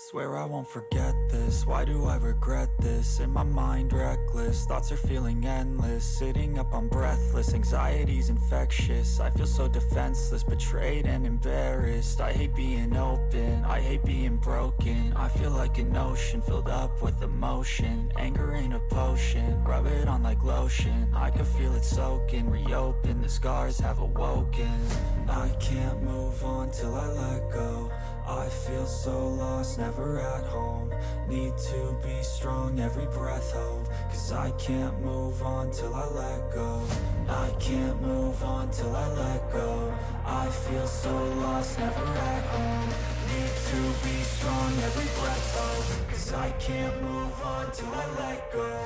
Swear I won't forget this, why do I regret this? In my mind reckless, thoughts are feeling endless. Sitting up I'm breathless, anxiety's infectious. I feel so defenseless, betrayed and embarrassed. I hate being open, I hate being broken. I feel like an ocean filled up with emotion. Anger ain't a potion, rub it on like lotion. I can feel it soaking, reopen, the scars have awoken. I can't move on till I let go. I feel so lost, never at home. Need to be strong, every breath hold. Cause I can't move on till I let go. I can't move on till I let go. I feel so lost, never at home. Need to be strong, every breath hold. Cause I can't move on till I let go.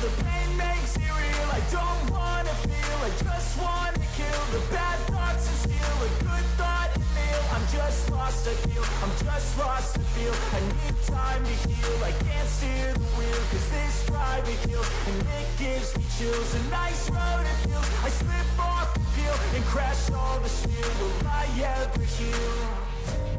The pain makes it real. I don't wanna feel, I just wanna kill the bad thoughts and steal a good thought and feel. I'm just lost, I feel, I'm just lost to feel. I need time to heal, I can't steer the wheel. Cause this drive it kills, and it gives me chills. A nice road it feels, I slip off the peel and crash all the steel. Will I ever heal?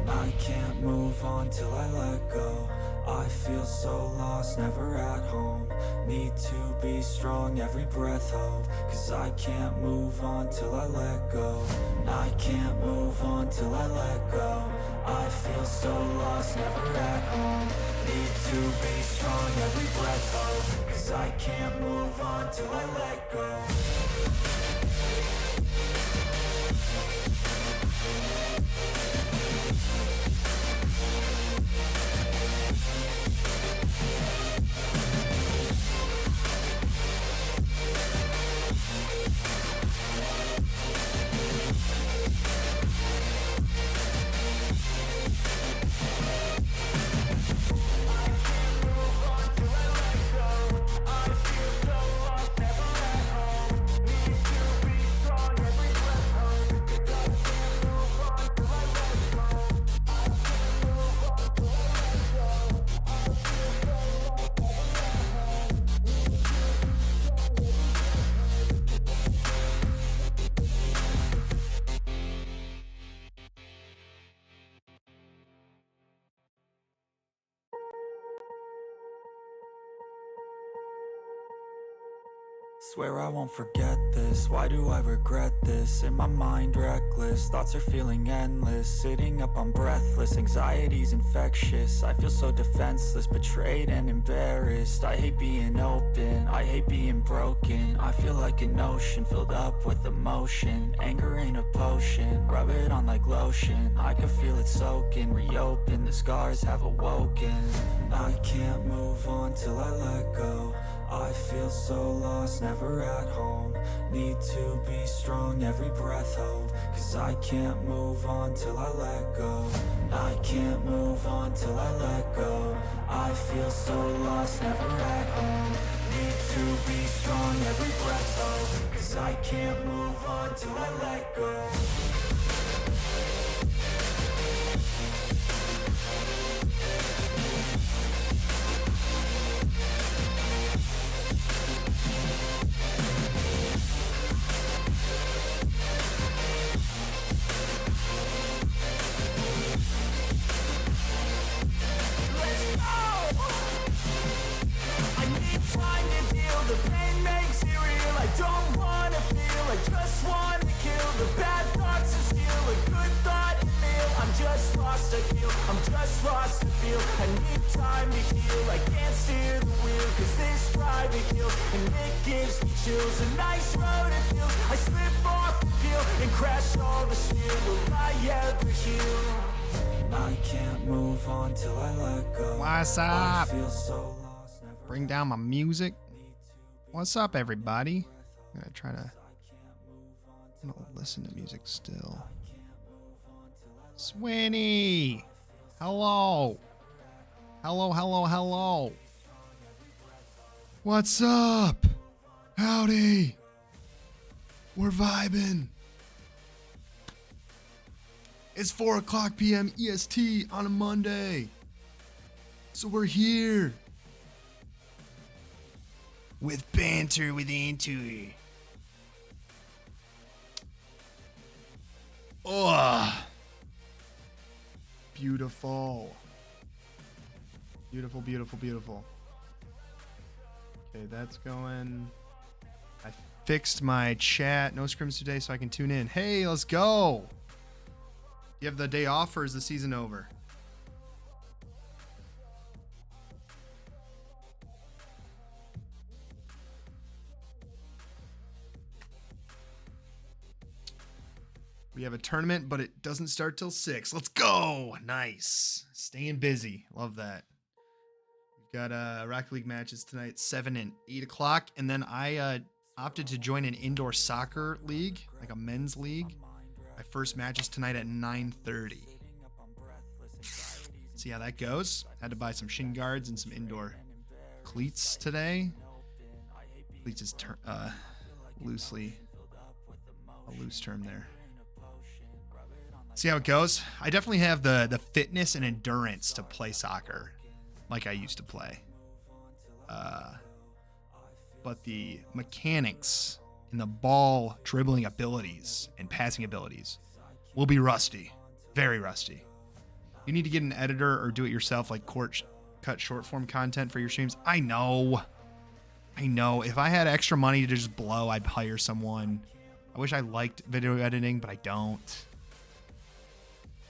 I can't move on till I let go. I feel so lost, never at home. Need to be strong, every breath hold. Cause I can't move on till I let go. I can't move on till I let go. I feel so lost, never at home. Need to be strong, every breath hold. Cause I can't move on till I let go. Swear I won't forget this, why do I regret this? In my mind reckless, thoughts are feeling endless. Sitting up I'm breathless, anxiety's infectious. I feel so defenseless, betrayed and embarrassed. I hate being open, I hate being broken. I feel like an ocean filled up with emotion. Anger ain't a potion, rub it on like lotion. I can feel it soaking, reopen, the scars have awoken. I can't move on till I let go. I feel so lost, never at home. Need to be strong, every breath hold. Cause I can't move on till I let go. I can't move on till I let go. I feel so lost, never at home. Need to be strong, every breath hold. Cause I can't move on till I let go. The pain makes it real. I don't wanna feel, I just wanna kill the bad thoughts and steal a good thought and feel. I'm just lost, I feel, I'm just lost to feel. I need time to heal, I can't steer the wheel. Cause this drive it kills, and it gives me chills. A nice road it feels, I slip off the peel and crash all the steel. Will I ever heal? I can't move on till I let go. What's up? I feel so lost, never Bring down my music. What's up, everybody? I'm gonna try to listen to music still. Swinny! Hello! Hello. What's up? Howdy. We're vibing. It's 4 o'clock p.m. EST on a Monday. So we're here. With Banter with Antor. Oh. Beautiful. Beautiful, beautiful, beautiful. Okay, that's going. I fixed my chat. No scrims today, so I can tune in. Hey, let's go. You have the day off, or is the season over? We have a tournament, but it doesn't start till 6. Let's go. Nice. Staying busy. Love that. We've got Rocket League matches tonight, 7 and 8 o'clock. And then I opted to join an indoor soccer league, like a men's league. My first match is tonight at 9:30. See how that goes. Had to buy some shin guards and some indoor cleats today. Cleats is loosely a loose term there. See how it goes. I definitely have the fitness and endurance to play soccer like I used to play. But the mechanics and the ball dribbling abilities and passing abilities will be rusty. Very rusty. You need to get an editor or do it yourself, like cut short form content for your streams. I know. If I had extra money to just blow, I'd hire someone. I wish I liked video editing, but I don't.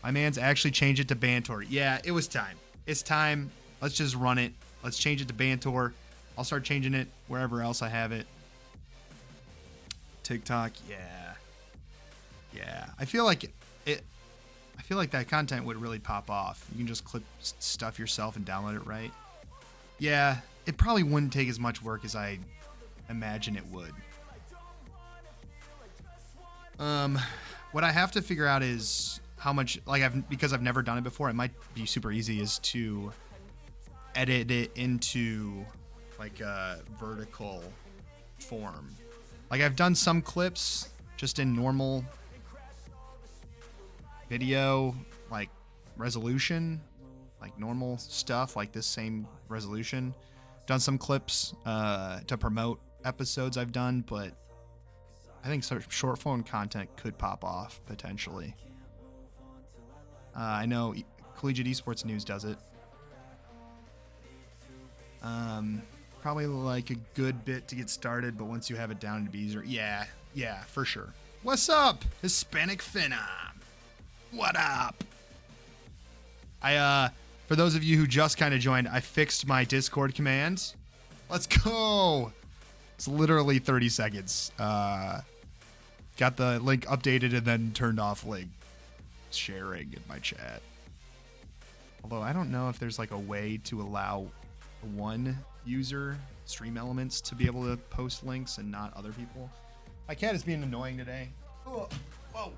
My man's actually changed it to Banter. Yeah, it was time. It's time. Let's just run it. Let's change it to Banter. I'll start changing it wherever else I have it. TikTok, yeah. I feel like that content would really pop off. You can just clip stuff yourself and download it, right? Yeah, it probably wouldn't take as much work as I imagine it would. What I have to figure out is how much, because I've never done it before, it might be super easy, is to edit it into like a vertical form. Like I've done some clips just in normal video, like resolution, like normal stuff, like this same resolution. Done some clips to promote episodes I've done, but I think short form content could pop off potentially. I know Collegiate Esports News does it. Probably like a good bit to get started, but once you have it down, it'd be easier. Yeah, for sure. What's up, Hispanic Phenom? What up? For those of you who just kind of joined, I fixed my Discord commands. Let's go. It's literally 30 seconds. Got the link updated and then turned off link sharing in my chat. Although I don't know if there's like a way to allow one user, Stream Elements, to be able to post links and not other people. My cat is being annoying today. Oh, whoa.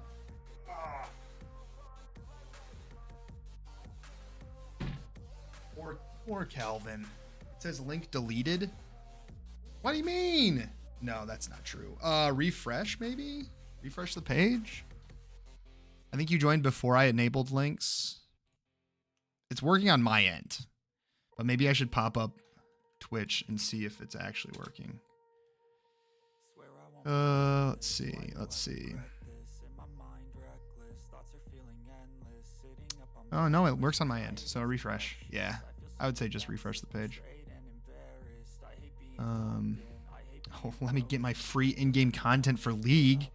Or Calvin. It says link deleted. What do you mean? No, that's not true. Refresh maybe? Refresh the page? I think you joined before I enabled links. It's working on my end. But maybe I should pop up Twitch and see if it's actually working. Let's see. Oh, no, it works on my end. So refresh. Yeah, I would say just refresh the page. Let me get my free in-game content for League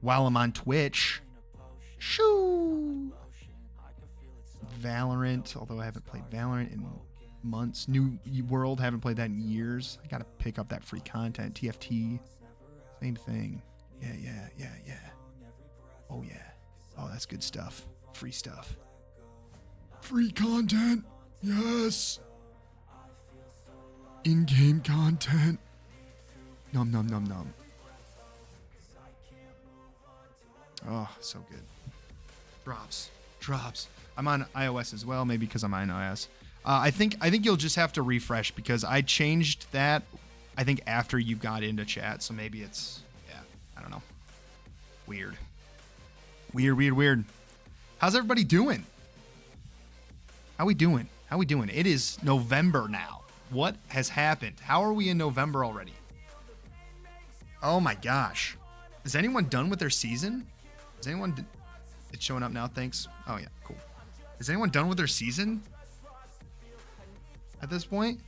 while I'm on Twitch. Shoo! Valorant, although I haven't played Valorant in months. New World, haven't played that in years. I gotta pick up that free content. TFT, same thing. Yeah. Oh yeah. Oh, that's good stuff. Free stuff. Free content. Yes. In-game content. Nom. Oh, so good. Drops. I'm on iOS as well, maybe because I'm on iOS. I think you'll just have to refresh because I changed that I think after you got into chat, so maybe it's, yeah, I don't know. Weird. Weird. How's everybody doing? How we doing? It is November now. What has happened? How are we in November already? Oh my gosh. Is anyone done with their season? Is anyone... It's showing up now, thanks. Oh yeah, cool. Is anyone done with their season? At this point?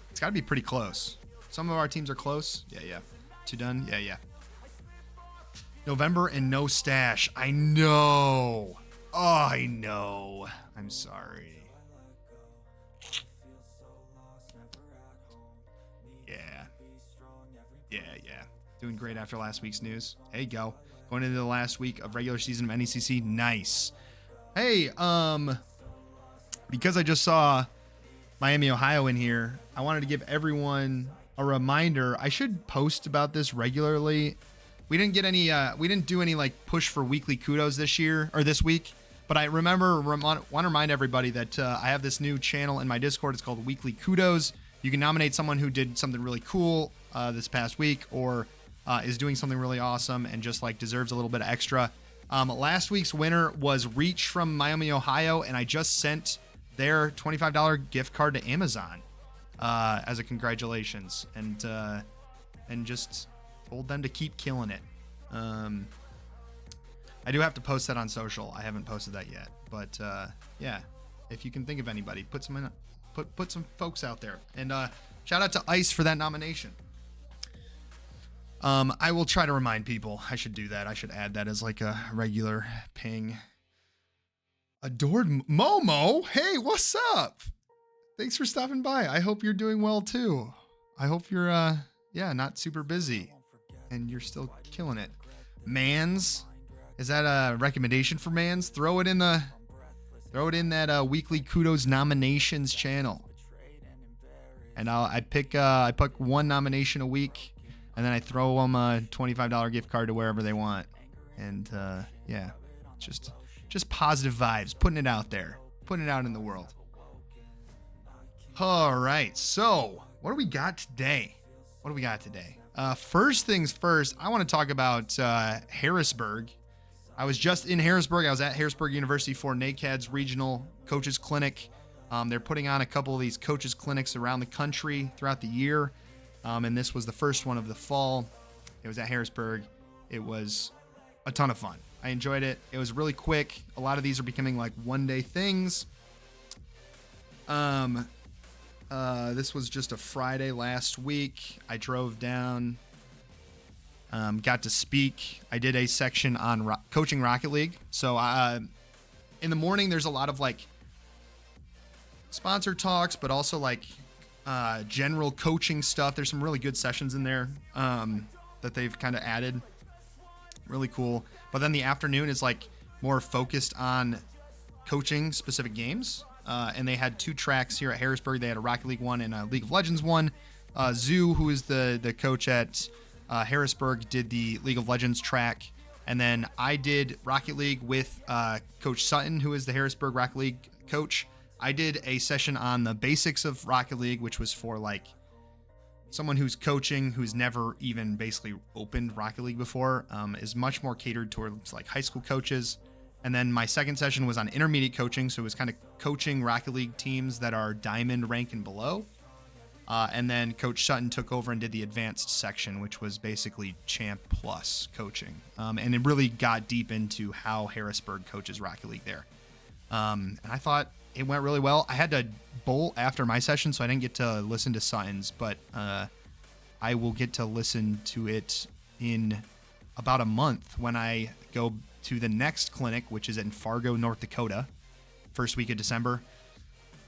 It's got to be pretty close. Some of our teams are close. Yeah. 2 done? Yeah. November and no stash. I know. Oh, I know. I'm sorry. Yeah. Doing great after last week's news. There you go. Going into the last week of regular season of NECC. Nice. Hey, because I just saw Miami, Ohio in here, I wanted to give everyone a reminder. I should post about this regularly. We didn't get any, we didn't do any like push for weekly kudos this year or this week, but I want to remind everybody that I have this new channel in my Discord. It's called Weekly Kudos. You can nominate someone who did something really cool this past week, or is doing something really awesome and just like deserves a little bit of extra. Last week's winner was Reach from Miami, Ohio, and I just sent their $25 gift card to Amazon as a congratulations, and just told them to keep killing it. I do have to post that on social. I haven't posted that yet, but yeah, if you can think of anybody, put some folks out there, and shout out to Ice for that nomination. I will try to remind people. I should do that. I should add that as like a regular ping. Adored Momo. Hey, what's up? Thanks for stopping by. I hope you're doing well too. I hope you're not super busy and you're still killing it. Mans, is that a recommendation for Mans? Throw it in that weekly kudos nominations channel. And I pick one nomination a week, and then I throw them a $25 gift card to wherever they want. And yeah, just positive vibes, putting it out there, putting it out in the world. All right, so what do we got today? First things first, I want to talk about Harrisburg. I was just in Harrisburg. I was at Harrisburg University for NACAD's regional coaches clinic. They're putting on a couple of these coaches clinics around the country throughout the year. And this was the first one of the fall. It was at Harrisburg. It was a ton of fun. I enjoyed it. It was really quick. A lot of these are becoming like one-day things. This was just a Friday last week. I drove down, got to speak. I did a section on coaching Rocket League. So in the morning, there's a lot of like sponsor talks, but also like general coaching stuff. There's some really good sessions in there that they've kind of added. Really cool. But then the afternoon is like more focused on coaching specific games. And they had 2 tracks here at Harrisburg. They had a Rocket League one and a League of Legends one. Zoo, who is the coach at Harrisburg, did the League of Legends track. And then I did Rocket League with Coach Sutton, who is the Harrisburg Rocket League coach. I did a session on the basics of Rocket League, which was for like someone who's coaching, who's never even basically opened Rocket League before, is much more catered towards like high school coaches. And then my second session was on intermediate coaching. So it was kind of coaching Rocket League teams that are diamond rank and below. And then Coach Sutton took over and did the advanced section, which was basically Champ Plus coaching. And it really got deep into how Harrisburg coaches Rocket League there. And I thought it went really well. I had to bowl after my session, so I didn't get to listen to Sutton's, but I will get to listen to it in about a month when I go to the next clinic, which is in Fargo, North Dakota, first week of December.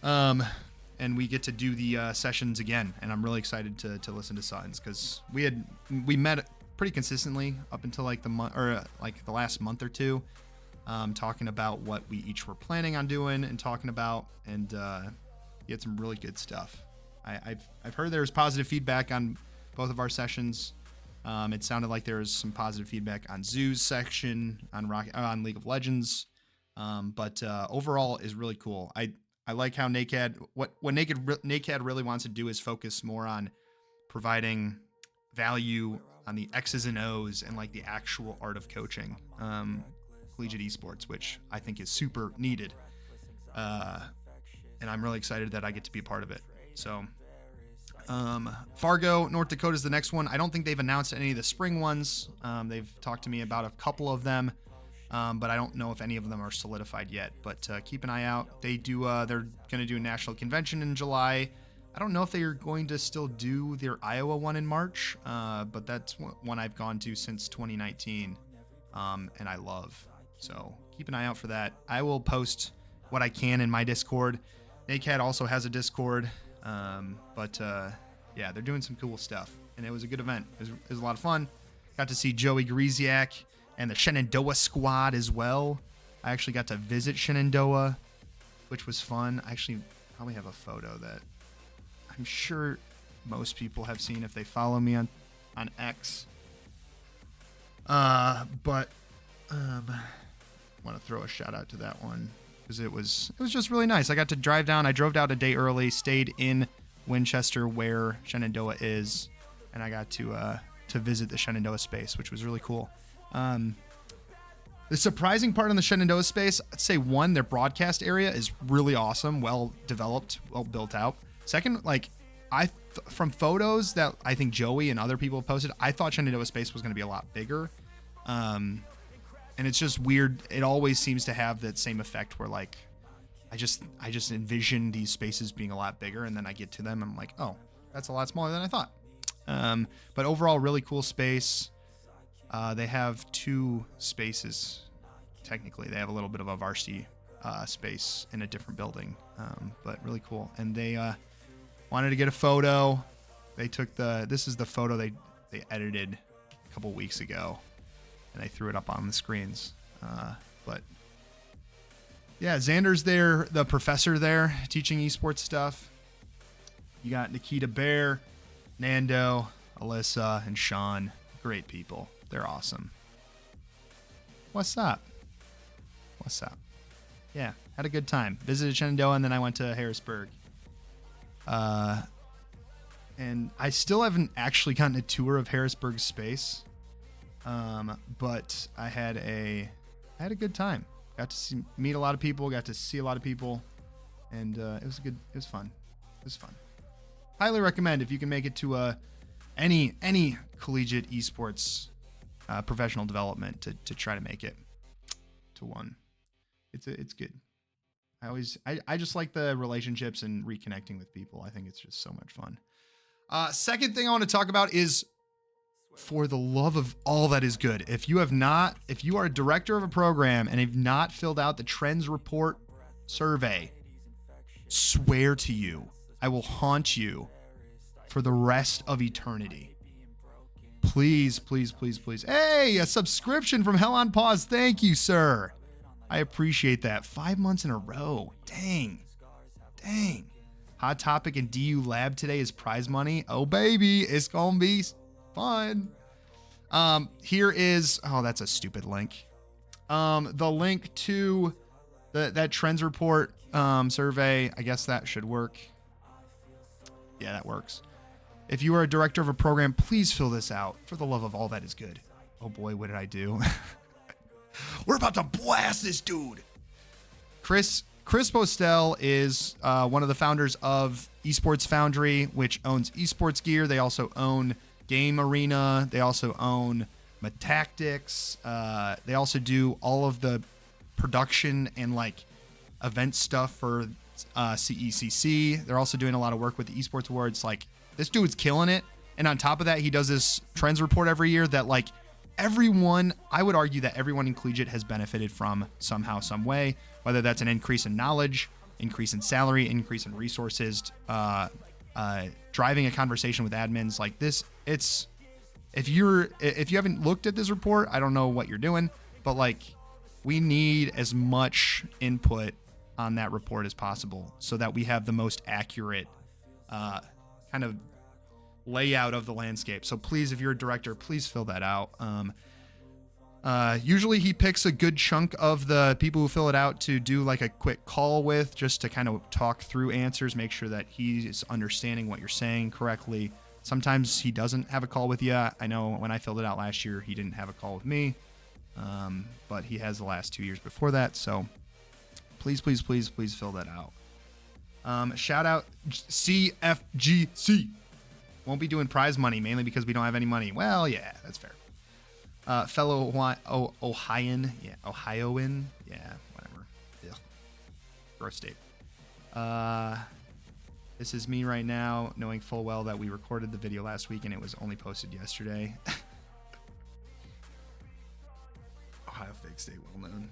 And we get to do the sessions again, and I'm really excited to listen to Sutton's, because we met pretty consistently up until like the month, or like the last month or two, talking about what we each were planning on doing and talking about, and he had some really good stuff. I've heard there was positive feedback on both of our sessions. It sounded like there was some positive feedback on Zoo's section, on League of Legends, but overall is really cool. I I like how what Naked really wants to do is focus more on providing value on the X's and O's and like the actual art of coaching, collegiate esports, which I think is super needed. And I'm really excited that I get to be a part of it. So, Fargo, North Dakota is the next one. I don't think they've announced any of the spring ones. They've talked to me about a couple of them, but I don't know if any of them are solidified yet. But keep an eye out. They're going to do a national convention in July. I don't know if they are going to still do their Iowa one in March, but that's one I've gone to since 2019, and I love. So keep an eye out for that. I will post what I can in my Discord. NACAD also has a Discord, but yeah, they're doing some cool stuff, and it was a good event. It was a lot of fun. Got to see Joey Greziak and the Shenandoah squad as well. I actually got to visit Shenandoah, which was fun. I actually probably have a photo that I'm sure most people have seen if they follow me on X. But want to throw a shout out to that one because it was just really nice. I got to drive down. I drove down a day early, stayed in Winchester where Shenandoah is, and I got to visit the Shenandoah space, which was really cool. The surprising part on the Shenandoah space, I'd say one, their broadcast area is really awesome, well developed, well built out. Second, like from photos that I think Joey and other people have posted, I thought Shenandoah space was going to be a lot bigger. And it's just weird. It always seems to have that same effect where like, I just envision these spaces being a lot bigger, and then I get to them and I'm like, oh, that's a lot smaller than I thought. But overall, really cool space. They have two spaces. Technically, they have a little bit of a varsity space in a different building, but really cool. And they wanted to get a photo. They took this is the photo they edited a couple weeks ago, and they threw it up on the screens. But yeah, Xander's there, the professor there, teaching esports stuff. You got Nikita Bear, Nando, Alyssa, and Sean. Great people. They're awesome. What's up? What's up? Yeah, had a good time. Visited Shenandoah, and then I went to Harrisburg. And I still haven't actually gotten a tour of Harrisburg space. But I had a good time. Got to meet a lot of people, got to see a lot of people, and it was fun. It was fun. Highly recommend if you can make it to any collegiate esports professional development to try to make it to one. It's good. I just like the relationships and reconnecting with people. I think it's just so much fun. Second thing I want to talk about is, for the love of all that is good, if you are a director of a program and have not filled out the Trends Report survey, swear to you, I will haunt you for the rest of eternity. Please, please, please, please. Hey, a subscription from Hell on Pause. Thank you, sir. I appreciate that. 5 months in a row. Dang. Hot topic in DU Lab today is prize money. Oh, baby. It's going to be fun. Here is, that's a stupid link. The link to that Trends Report survey. I guess that should work. Yeah, that works. If you are a director of a program, please fill this out for the love of all that is good. Oh boy, what did I do? We're about to blast this dude. Chris Postel is one of the founders of Esports Foundry, which owns esports gear. They also own Game Arena. They also own Metactics. They also do all of the production and like event stuff for CECC. They're also doing a lot of work with the Esports Awards. Like, this dude's killing it. And on top of that, he does this trends report every year that like I would argue that everyone in collegiate has benefited from somehow, some way, whether that's an increase in knowledge, increase in salary, increase in resources, driving a conversation with admins like this. If you haven't looked at this report, I don't know what you're doing, but like, we need as much input on that report as possible so that we have the most accurate kind of layout of the landscape. So please, if you're a director, please fill that out. Usually he picks a good chunk of the people who fill it out to do like a quick call with, just to kind of talk through answers, make sure that he's understanding what you're saying correctly. Sometimes he doesn't have a call with you. I know when I filled it out last year, he didn't have a call with me, but he has the last 2 years before that. So please, please, please, please fill that out. Shout out CFGC. Won't be doing prize money, mainly because we don't have any money. Well, yeah, that's fair. Fellow Ohioan. Yeah, Ohioan. Yeah, whatever. Ugh. Gross state. This is me right now, knowing full well that we recorded the video last week and it was only posted yesterday. Ohio fake state, well known.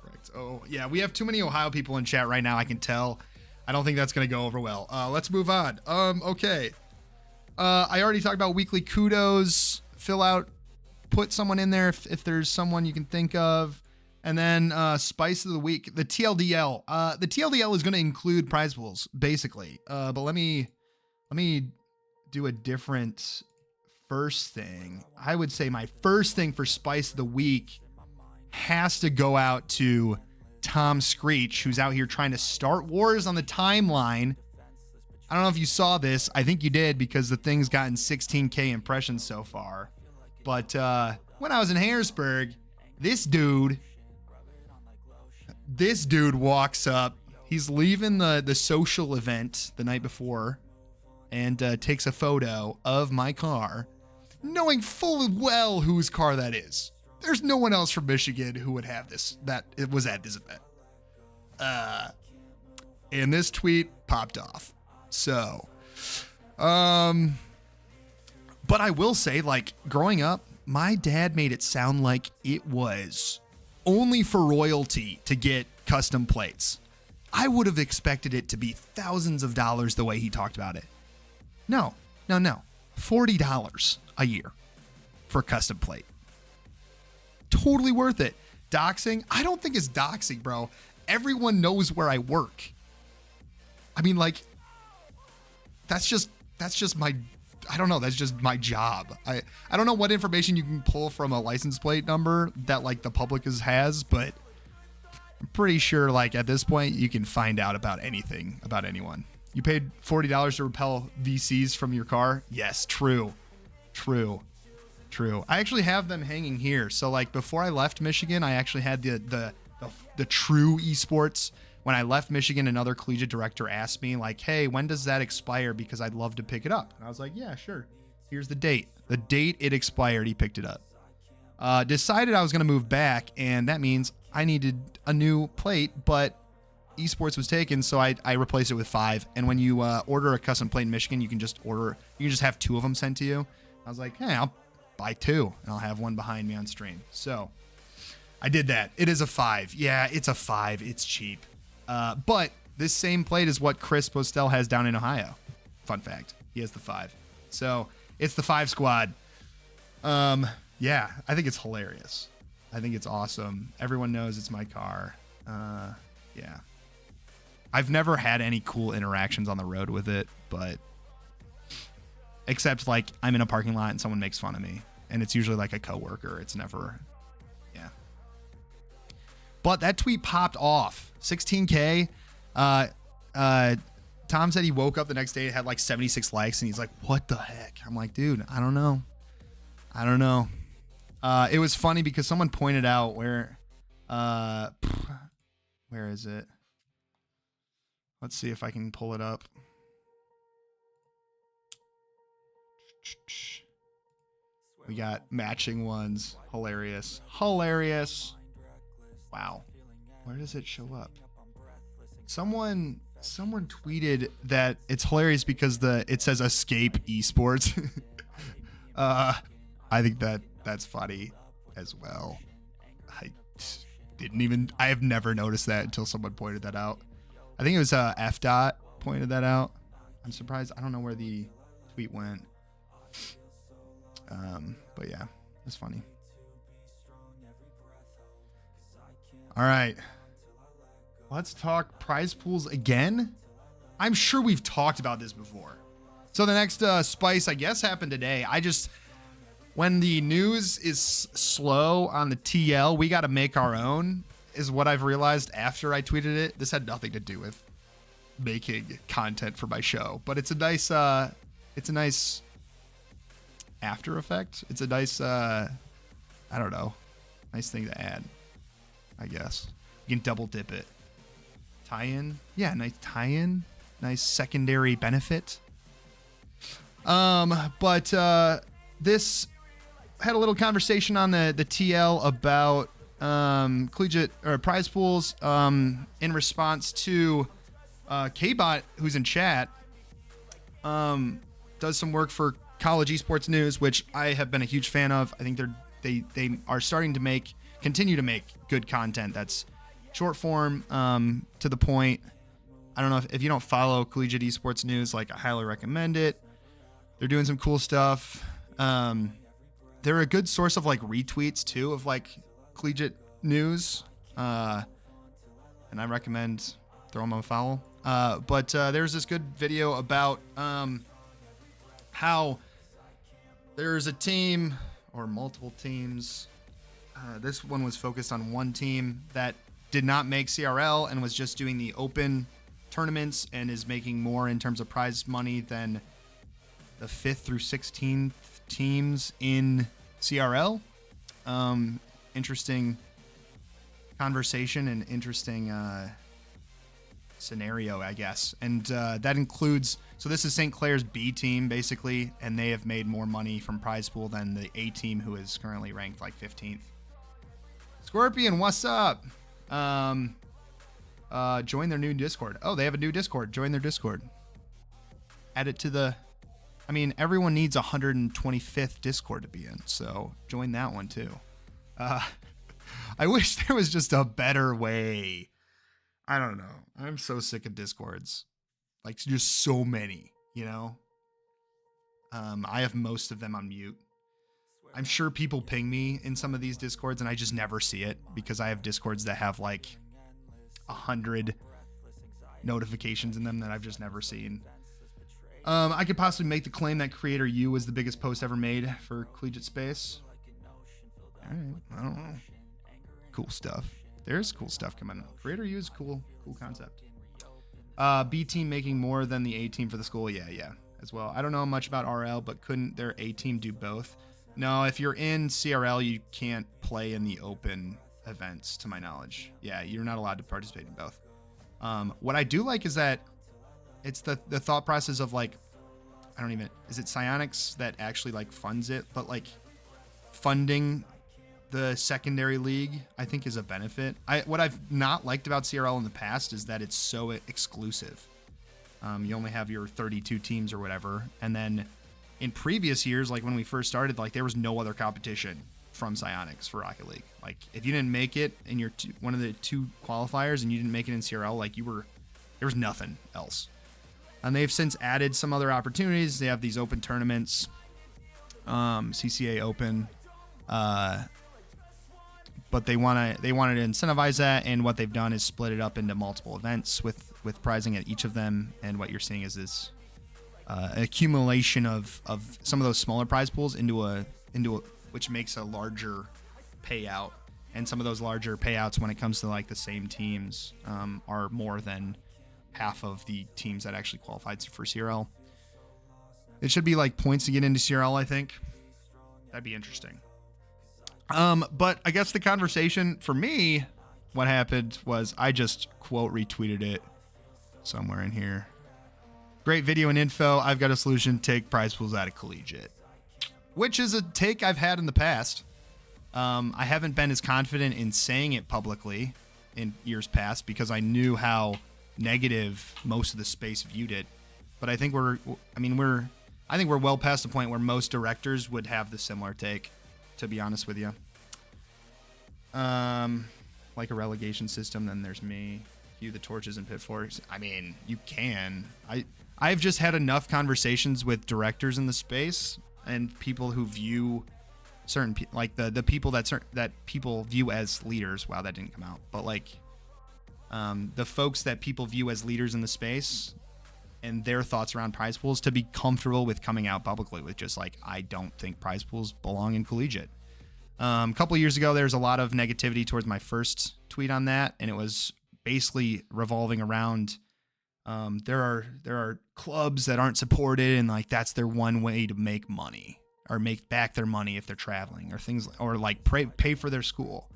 Correct. Oh, yeah, we have too many Ohio people in chat right now, I can tell. I don't think that's going to go over well. Let's move on. Okay. I already talked about weekly kudos. Fill out, put someone in there if there's someone you can think of. And then Spice of the Week, the TLDL. The TLDL is going to include prize pools, basically. But let me do a different first thing. I would say my first thing for Spice of the Week has to go out to Tom Screech, who's out here trying to start wars on the timeline. I don't know if you saw this. I think you did, because the thing's gotten 16K impressions so far. But when I was in Harrisburg, this dude walks up. He's leaving the social event the night before and takes a photo of my car, knowing full well whose car that is. There's no one else from Michigan who would have this, that it was at this event. And this tweet popped off. So, but I will say, like, growing up, my dad made it sound like it was only for royalty to get custom plates. I would have expected it to be thousands of dollars the way he talked about it. No. $40 a year for a custom plate. Totally worth it. Doxing? I don't think it's doxing, bro. Everyone knows where I work. I mean, like, that's just my, I don't know, that's just my job. I don't know what information you can pull from a license plate number that, like, the public has, but I'm pretty sure, like, at this point you can find out about anything about anyone. You paid $40 to repel VCs from your car? Yes, true. I actually have them hanging here. So, like, before I left Michigan, I actually had the true esports. When I left Michigan, another collegiate director asked me, like, hey, when does that expire? Because I'd love to pick it up. And I was like, yeah, sure. Here's the date. The date it expired, he picked it up. Decided I was going to move back, and that means I needed a new plate, but esports was taken, so I replaced it with 5. And when you order a custom plate in Michigan, you can just have 2 of them sent to you. I was like, hey, I'll buy 2, and I'll have one behind me on stream. So I did that. It is a 5. Yeah, it's a 5. It's cheap. But this same plate is what Chris Postel has down in Ohio. Fun fact. He has the 5. So it's the 5 squad. Yeah, I think it's hilarious. I think it's awesome. Everyone knows it's my car. Yeah. I've never had any cool interactions on the road with it, but except, like, I'm in a parking lot and someone makes fun of me, and it's usually like a coworker. It's never, yeah. But that tweet popped off. 16K. Tom said he woke up the next day and had like 76 likes, and he's like, what the heck? I'm like, dude, I don't know. It was funny because someone pointed out where is it? Let's see if I can pull it up. We got matching ones. Hilarious. Wow. Where does it show up? Someone tweeted that it's hilarious because it says escape esports. I think that's funny as well. I have never noticed that until someone pointed that out. I think it was F dot pointed that out. I'm surprised. I don't know where the tweet went. But yeah, it's funny. All right. Let's talk prize pools again. I'm sure we've talked about this before. So the next Spice, I guess, happened today. when the news is slow on the TL, we got to make our own, is what I've realized after I tweeted it. This had nothing to do with making content for my show, but it's a nice after effect. It's a nice, I don't know, nice thing to add, I guess. You can double dip it. Tie-in. Yeah, nice tie-in. Nice secondary benefit. But this had a little conversation on the TL about collegiate or prize pools in response to K-Bot, who's in chat, does some work for College Esports News, which I have been a huge fan of. I think they are starting to continue to make good content that's short form, to the point. I don't know if you don't follow Collegiate Esports News, like, I highly recommend it. They're doing some cool stuff. They're a good source of like retweets too of like collegiate news, and I recommend throwing them a follow. But there's this good video about how there's a team or multiple teams. This one was focused on one team that did not make CRL and was just doing the open tournaments and is making more in terms of prize money than the 5th through 16th teams in CRL. Interesting conversation and interesting scenario, I guess. And that includes, so this is St. Clair's B team, basically, and they have made more money from prize pool than the A team, who is currently ranked like 15th. Scorpion, what's up? Join their new Discord. Oh, they have a new Discord. Join their Discord. Add it to the... I mean, everyone needs 125th Discord to be in, so join that one too. I wish there was just a better way. I don't know. I'm so sick of Discords. Like, just so many, you know? I have most of them on mute. I'm sure people ping me in some of these Discords, and I just never see it because I have Discords that have like 100 notifications in them that I've just never seen. I could possibly make the claim that Creator U was the biggest post ever made for collegiate space. All right, I don't know. Cool stuff. There's cool stuff coming up. Creator U is cool concept. B team making more than the A team for the school. Yeah, as well. I don't know much about RL, but couldn't their A team do both? No, if you're in CRL, you can't play in the open events, to my knowledge. Yeah, you're not allowed to participate in both. What I do like is that it's the thought process of like, is it Psyonix that actually like funds it? But like funding the secondary league, I think, is a benefit. What I've not liked about CRL in the past is that it's so exclusive. You only have your 32 teams or whatever. And then in previous years, like when we first started, like there was no other competition from Psyonix for Rocket League. Like if you didn't make it in your one of the two qualifiers and you didn't make it in CRL, like there was nothing else. And they've since added some other opportunities. They have these open tournaments, CCA Open, but they wanted to incentivize that. And what they've done is split it up into multiple events with prizing at each of them. And what you're seeing is this accumulation of some of those smaller prize pools into a which makes a larger payout. And some of those larger payouts, when it comes to like the same teams, are more than half of the teams that actually qualified for CRL. It should be like points to get into CRL, I think. That'd be interesting. But I guess the conversation for me, what happened was I just quote retweeted it somewhere in here. Great video and info. I've got a solution. Take prize pools out of collegiate, which is a take I've had in the past. I haven't been as confident in saying it publicly in years past because I knew how negative most of the space viewed it. But I think we're well past the point where most directors would have the similar take, to be honest with you. Like a relegation system, then there's me. Cue the torches and pitforks. I mean, you can. I've just had enough conversations with directors in the space and people who view certain like the people that people view as leaders. Wow, that didn't come out. But like the folks that people view as leaders in the space, and their thoughts around prize pools to be comfortable with coming out publicly with just like, I don't think prize pools belong in collegiate. A couple of years ago, there's a lot of negativity towards my first tweet on that, and it was basically revolving around there are clubs that aren't supported, and like that's their one way to make money or make back their money if they're traveling or things, or like pay for their school.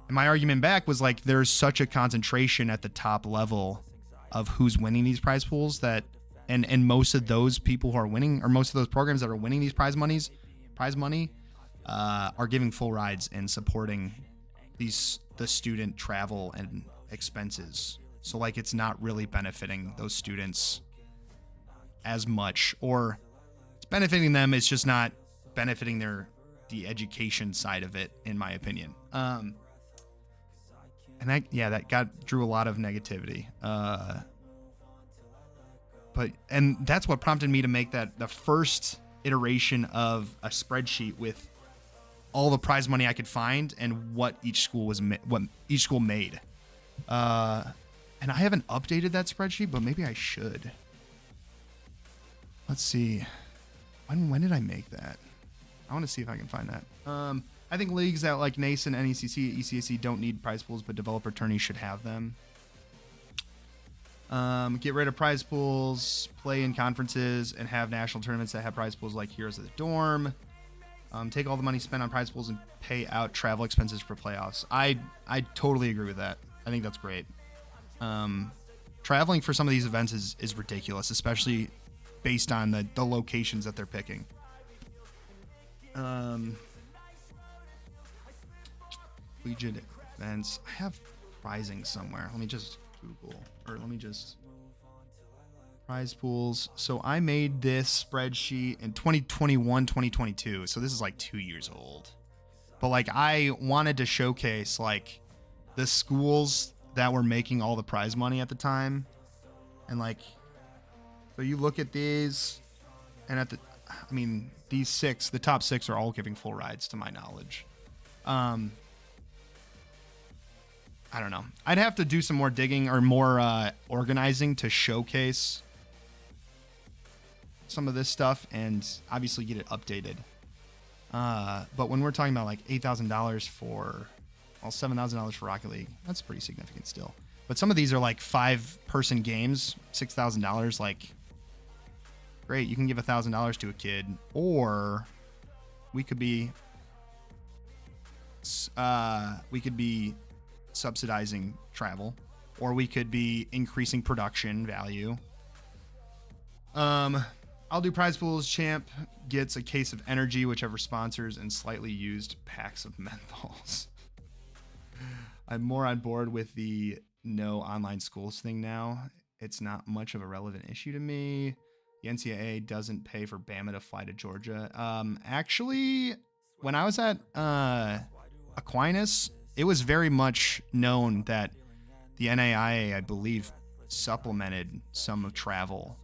And my argument back was like, there's such a concentration at the top level of who's winning these prize pools that, and most of those people who are winning, or most of those programs that are winning these prize money, are giving full rides and supporting the student travel and expenses. So like, it's not really benefiting those students as much, or it's benefiting them. It's just not benefiting the education side of it, in my opinion. And that drew a lot of negativity. And that's what prompted me to make that the first iteration of a spreadsheet with all the prize money I could find and what each school made. And I haven't updated that spreadsheet, but maybe I should. Let's see. When did I make that? I want to see if I can find that. I think leagues that like NACE and NECC, ECAC don't need prize pools, but developer tourneys should have them. Get rid of prize pools, play in conferences, and have national tournaments that have prize pools like Heroes of the Dorm. Take all the money spent on prize pools and pay out travel expenses for playoffs. I totally agree with that. I think that's great. Traveling for some of these events is ridiculous, especially based on the locations that they're picking. Collegiate events. I have prizing somewhere. Let me just Google, or let me just prize pools. So I made this spreadsheet in 2021, 2022. So this is like 2 years old. But like, I wanted to showcase like the schools that were making all the prize money at the time. And like, so you look at these, and the top six are all giving full rides to my knowledge. I don't know. I'd have to do some more digging or more organizing to showcase some of this stuff and obviously get it updated. But when we're talking about like $8,000 for, well, $7,000 for Rocket League, that's pretty significant still. But some of these are like 5-person games, $6,000. Like, great, you can give $1,000 to a kid, or we could be subsidizing travel, or we could be increasing production value. I'll do prize pools. Champ gets a case of energy, whichever sponsors, and slightly used packs of menthols. I'm more on board with the no online schools thing now. It's not much of a relevant issue to me. The NCAA doesn't pay for Bama to fly to Georgia. Actually, when I was at Aquinas, it was very much known that the NAIA, I believe, supplemented some of travel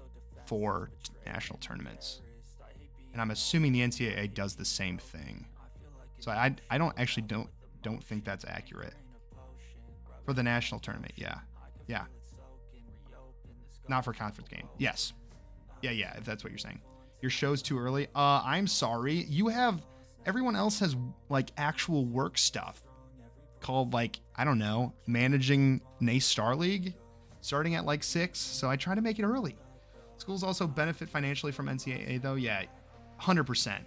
for national tournaments. And I'm assuming the NCAA does the same thing. So I don't think that's accurate. For the national tournament, yeah. Yeah. Not for conference game. Yes. Yeah, if that's what you're saying. Your show's too early. I'm sorry. Everyone else has like actual work stuff called like, I don't know, managing NACE Star League starting at like 6. So I try to make it early. Schools also benefit financially from NCAA though. Yeah, 100%.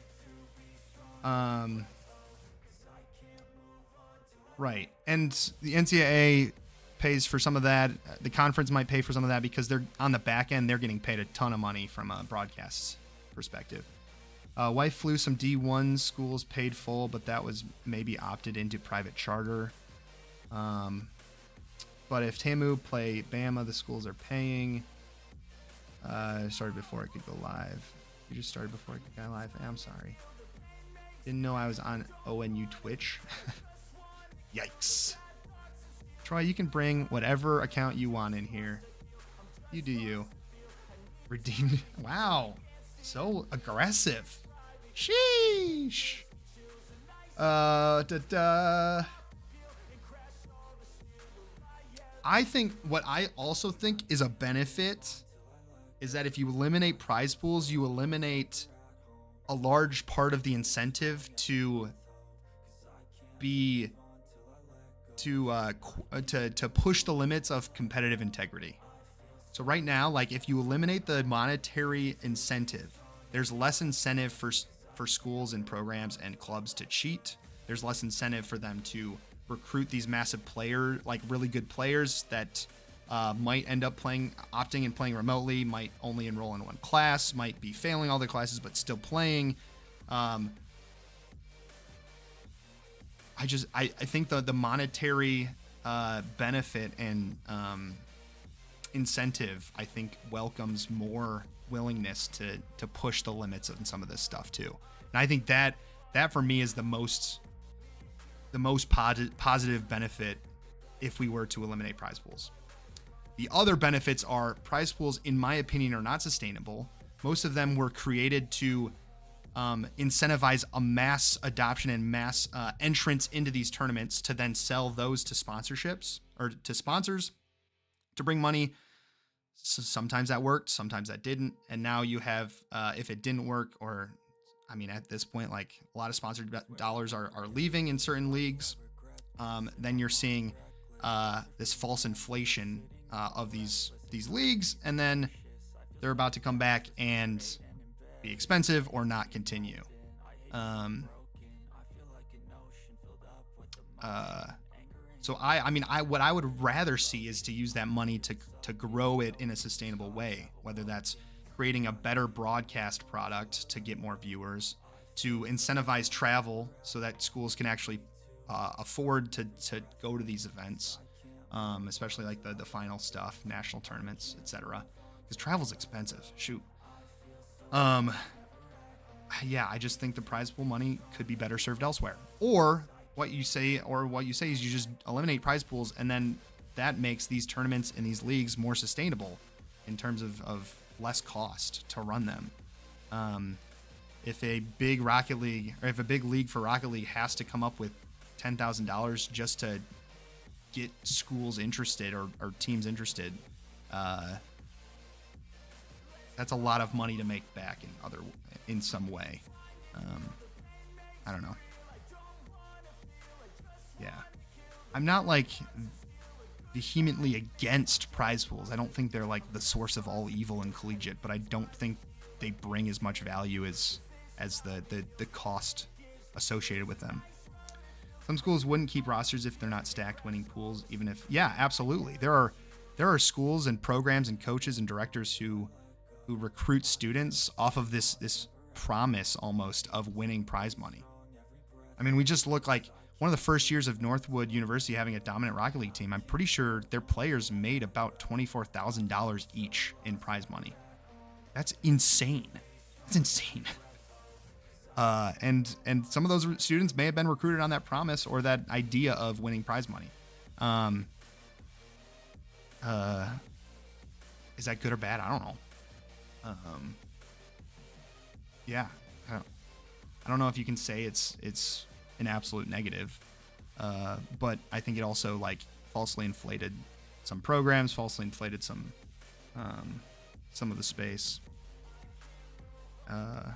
Right. And the NCAA pays for some of that. The conference might pay for some of that because they're on the back end. They're getting paid a ton of money from a broadcast perspective. Wife flew some D1 schools paid full, but that was maybe opted into private charter. But if TAMU play Bama, the schools are paying. Started before it could go live. You just started before it could go live. I'm sorry. Didn't know I was on ONU Twitch. Yikes. Troy, you can bring whatever account you want in here. You do you. Redeemed. Wow. So aggressive. Sheesh. I think what I also think is a benefit is that if you eliminate prize pools, you eliminate a large part of the incentive to be to push the limits of competitive integrity. So right now, like if you eliminate the monetary incentive, there's less incentive for schools and programs and clubs to cheat. There's less incentive for them to recruit these massive like really good players that might end up opting and playing remotely, might only enroll in one class, might be failing all the classes but still playing. I think the monetary benefit and incentive, I think, welcomes more willingness to push the limits of some of this stuff too. And I think that for me is the most positive benefit if we were to eliminate prize pools. The other benefits are prize pools, in my opinion, are not sustainable. Most of them were created to incentivize a mass adoption and mass entrance into these tournaments to then sell those to sponsorships or to sponsors to bring money. So sometimes that worked, sometimes that didn't. And now you have, if it didn't work, or I mean, at this point, like a lot of sponsored dollars are leaving in certain leagues. Then you're seeing this false inflation of these leagues, and then they're about to come back and be expensive or not continue. So what I would rather see is to use that money to grow it in a sustainable way, whether that's creating a better broadcast product to get more viewers, to incentivize travel so that schools can actually afford to go to these events, especially like the final stuff, national tournaments, etc. Because travel's expensive. Shoot. Yeah, I just think the prize pool money could be better served elsewhere. Or what you say is you just eliminate prize pools, and then that makes these tournaments and these leagues more sustainable in terms of less cost to run them. If a big Rocket League, or if a big league for Rocket League has to come up with $10,000 just to get schools interested or teams interested, that's a lot of money to make back in some way. I don't know. Yeah, I'm not like vehemently against prize pools. I don't think they're like the source of all evil in collegiate, but I don't think they bring as much value as the cost associated with them. Some schools wouldn't keep rosters if they're not stacked winning pools, even if, yeah, absolutely. There are schools and programs and coaches and directors who recruit students off of this promise almost of winning prize money. I mean, we just look like one of the first years of Northwood University having a dominant Rocket League team. I'm pretty sure their players made about $24,000 each in prize money. That's insane. That's insane. And some of those students may have been recruited on that promise or that idea of winning prize money. Is that good or bad? I don't know. Yeah, I don't know if you can say it's an absolute negative, but I think it also like falsely inflated some programs, falsely inflated some of the space. Yeah,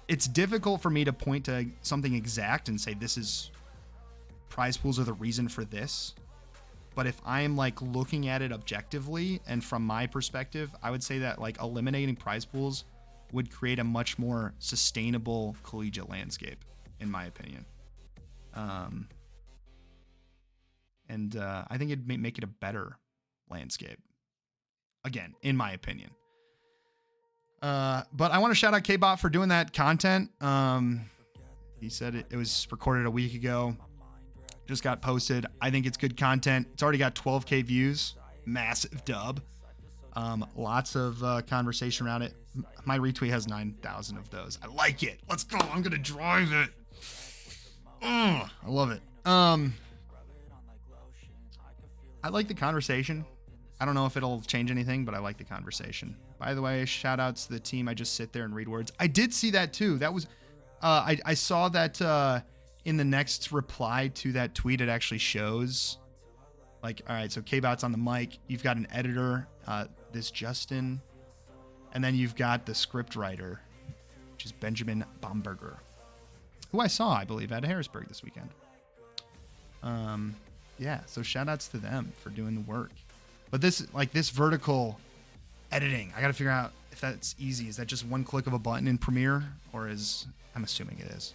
it's difficult for me to point to something exact and say this is prize pools are the reason for this. But if I'm like looking at it objectively and from my perspective, I would say that like eliminating prize pools would create a much more sustainable collegiate landscape, in my opinion. And I think it'd make it a better landscape. Again, in my opinion. But I want to shout out K-Bot for doing that content. He said it was recorded a week ago. Just got posted. I think it's good content. It's already got 12K views. Massive dub. Lots of conversation around it. My retweet has 9,000 of those. I like it. Let's go. I'm going to drive it. I love it. I like the conversation. I don't know if it'll change anything, but I like the conversation. By the way, shout outs to the team. I just sit there and read words. I did see that too. That was, I saw that in the next reply to that tweet, it actually shows Like, all right, so K-Bot's on the mic. You've got an editor, this Justin, and then you've got the script writer, which is Benjamin Bomberger, who I saw, I believe, at Harrisburg this weekend. Yeah, so shout outs to them for doing the work. But this vertical editing, I got to figure out if that's easy. Is that just one click of a button in Premiere, or I'm assuming it is.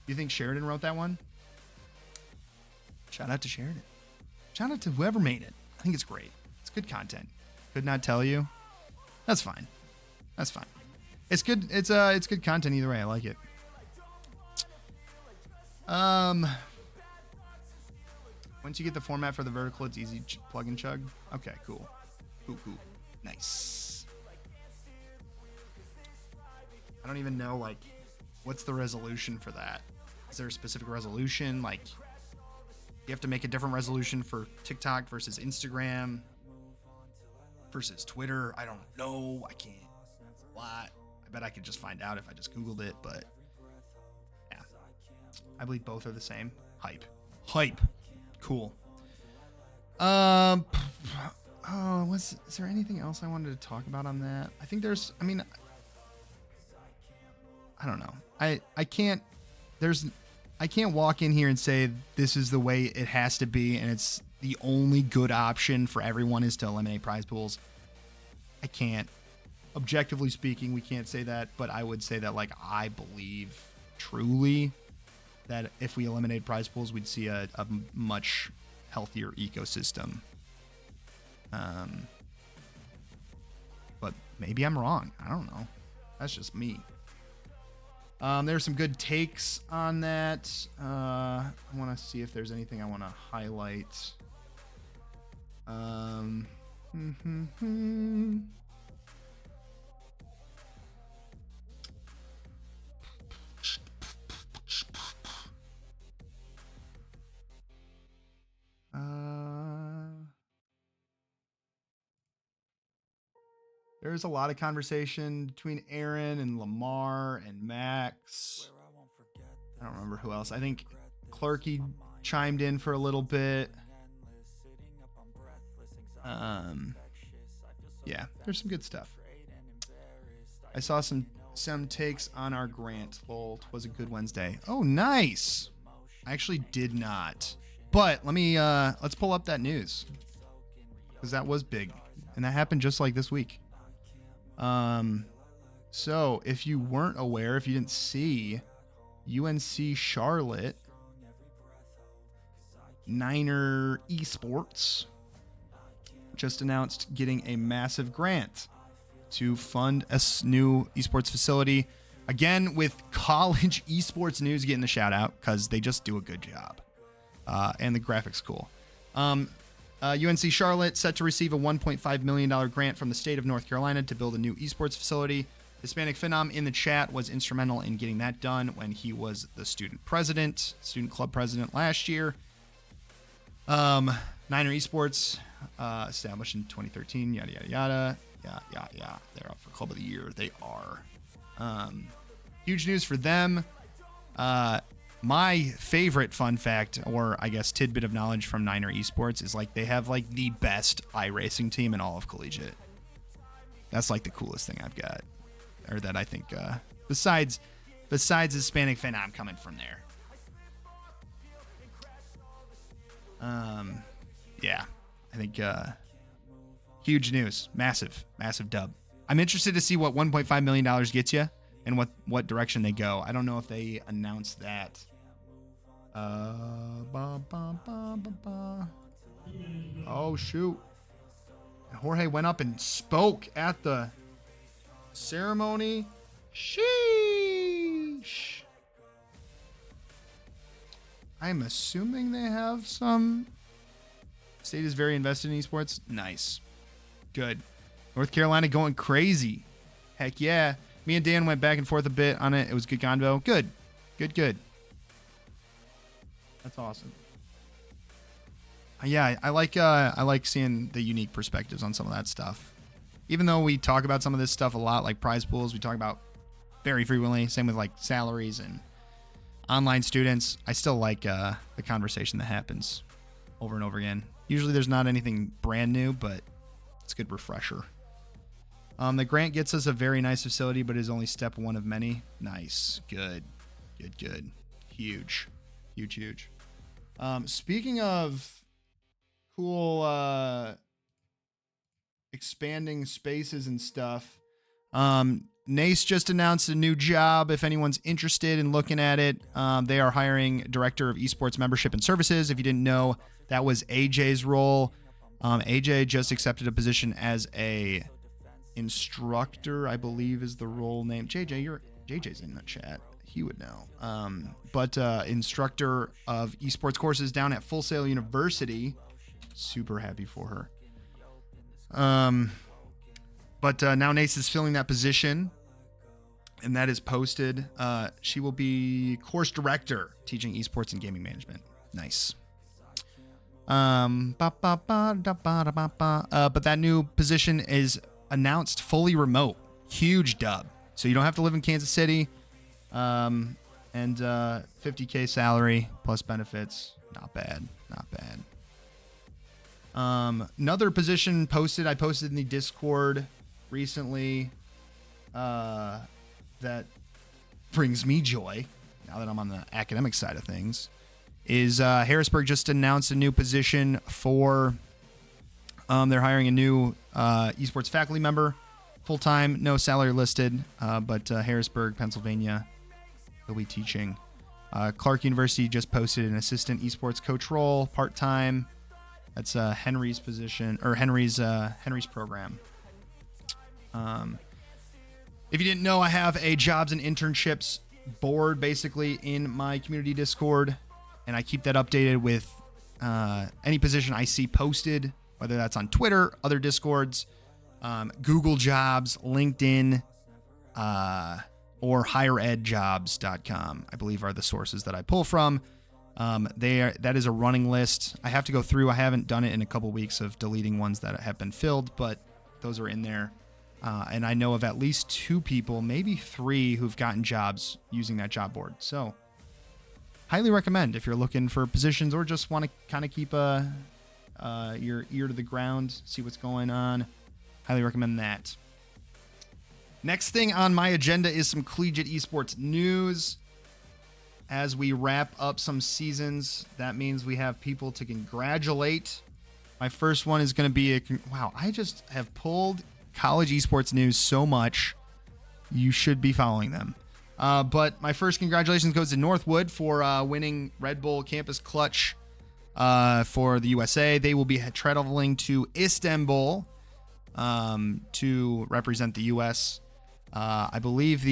Do you think Sheridan wrote that one? Shout out to Sheridan. Shout out to whoever made it. I think it's great. It's good content. Could not tell you. That's fine. That's fine. It's good. It's good content either way. I like it. Once you get the format for the vertical, it's easy plug and chug. Okay, cool. Cool. Nice. I don't even know, like, what's the resolution for that? Is there a specific resolution? Like, you have to make a different resolution for TikTok versus Instagram versus Twitter. I don't know. I can't. It's a lot. I bet I could just find out if I just Googled it, but yeah. I believe both are the same. Hype. Cool. Is there anything else I wanted to talk about on that? I think I don't know. I can't walk in here and say this is the way it has to be and it's the only good option for everyone is to eliminate prize pools. I can't. Objectively speaking, we can't say that, but I would say that, like, I believe truly that if we eliminate prize pools, we'd see a much healthier ecosystem. But maybe I'm wrong. I don't know. That's just me. There's some good takes on that. I want to see if there's anything I want to highlight. There's a lot of conversation between Aaron and Lamar and Max. I don't remember who else. I think Clarky chimed in for a little bit. Yeah, there's some good stuff. I saw some takes on our grant. Lol, was a good Wednesday. Oh, nice. I actually did not. But let's pull up that news, because that was big, and that happened just like this week. So if you weren't aware, if you didn't see, UNC Charlotte, Niner Esports just announced getting a massive grant to fund a new esports facility. Again, with college esports news getting the shout out because they just do a good job. And the graphics cool. UNC Charlotte set to receive a $1.5 million grant from the state of North Carolina to build a new esports facility. Hispanic Phenom in the chat was instrumental in getting that done when he was the student club president last year. Niner Esports, established in 2013, yada, yada, yada. Yeah. They're up for Club of the Year. They are. Huge news for them. My favorite fun fact, or I guess tidbit of knowledge from Niner Esports, is like they have like the best iRacing team in all of collegiate. That's like the coolest thing I've got, or that I think. Besides Hispanic Phenom coming from there. Yeah, I think huge news, massive dub. I'm interested to see what $1.5 million gets you and what direction they go. I don't know if they announced that. Oh shoot! Jorge went up and spoke at the ceremony. Sheesh. I'm assuming they have some. State is very invested in esports. Nice. Good. North Carolina going crazy. Heck yeah. Me and Dan went back and forth a bit on it. It was good convo. Good. That's awesome. Yeah, I like seeing the unique perspectives on some of that stuff. Even though we talk about some of this stuff a lot, like prize pools, we talk about very frequently. Same with like salaries and online students. I still like the conversation that happens over and over again. Usually there's not anything brand new, but it's a good refresher. The grant gets us a very nice facility, but is only step one of many. Nice. Good. Good. Huge. Speaking of cool expanding spaces and stuff, NACE just announced a new job. If anyone's interested in looking at it, they are hiring Director of Esports Membership and Services. If you didn't know, that was AJ's role. AJ just accepted a position as a instructor, I believe is the role name. JJ's in the chat. He would know. But instructor of esports courses down at Full Sail University. Super happy for her. But now NACE is filling that position, and that is posted. She will be course director teaching esports and gaming management. Nice. But that new position is announced fully remote. Huge dub. So you don't have to live in Kansas City. And $50K salary plus benefits. Not bad. Another position posted. I posted in the Discord recently. That brings me joy now that I'm on the academic side of things. Is Harrisburg just announced a new position for. They're hiring a new esports faculty member, full time, no salary listed, but Harrisburg, Pennsylvania, he'll be teaching. Clark University just posted an assistant esports coach role, part time. That's Henry's position or Henry's program. If you didn't know, I have a jobs and internships board basically in my community Discord, and I keep that updated with any position I see posted, whether that's on Twitter, other Discords, Google Jobs, LinkedIn, or higheredjobs.com, I believe are the sources that I pull from. That is a running list. I have to go through. I haven't done it in a couple weeks of deleting ones that have been filled, but those are in there. And I know of at least 2 people, maybe 3, who've gotten jobs using that job board. So highly recommend if you're looking for positions or just want to kind of keep your ear to the ground, see what's going on. Highly recommend that. Next thing on my agenda is some collegiate esports news. As we wrap up some seasons, that means we have people to congratulate. My first one is going to be wow, I just have pulled college esports news so much. You should be following them. But my first congratulations goes to Northwood for winning Red Bull Campus Clutch for the USA. They will be traveling to Istanbul to represent the U.S. I believe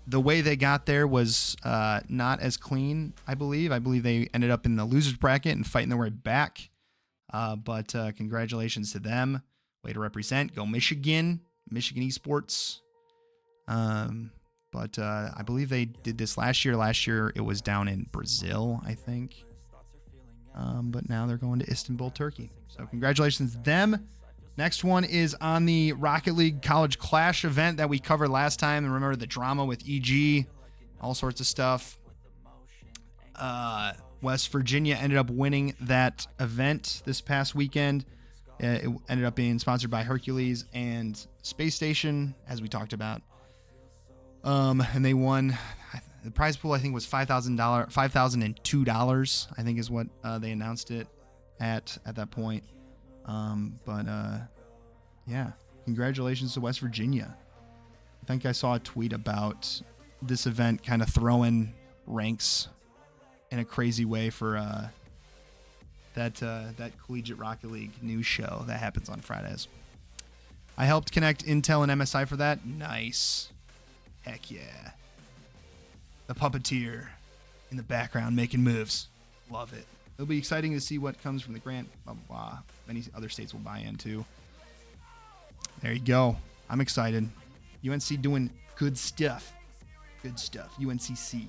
the way they got there was not as clean, I believe. I believe they ended up in the loser's bracket and fighting their way back. But congratulations to them. Way to represent. Go Michigan esports. But I believe they did this last year. Last year it was down in Brazil, I think. But now they're going to Istanbul, Turkey. So congratulations to them. Next one is on the Rocket League College Clash event that we covered last time. And remember the drama with EG, all sorts of stuff. West Virginia ended up winning that event this past weekend. It ended up being sponsored by Hercules and Space Station, as we talked about. And they won. The prize pool, I think, was $5,002, I think is what they announced it at that point. Yeah, congratulations to West Virginia. I think I saw a tweet about this event kind of throwing ranks in a crazy way for that Collegiate Rocket League news show that happens on Fridays. I helped connect Intel and MSI for that. Nice. Heck yeah. The puppeteer in the background making moves. Love it. It'll be exciting to see what comes from the grant. Blah, blah, blah. Many other states will buy in too. There you go. I'm excited. UNC doing good stuff. Good stuff. UNCC.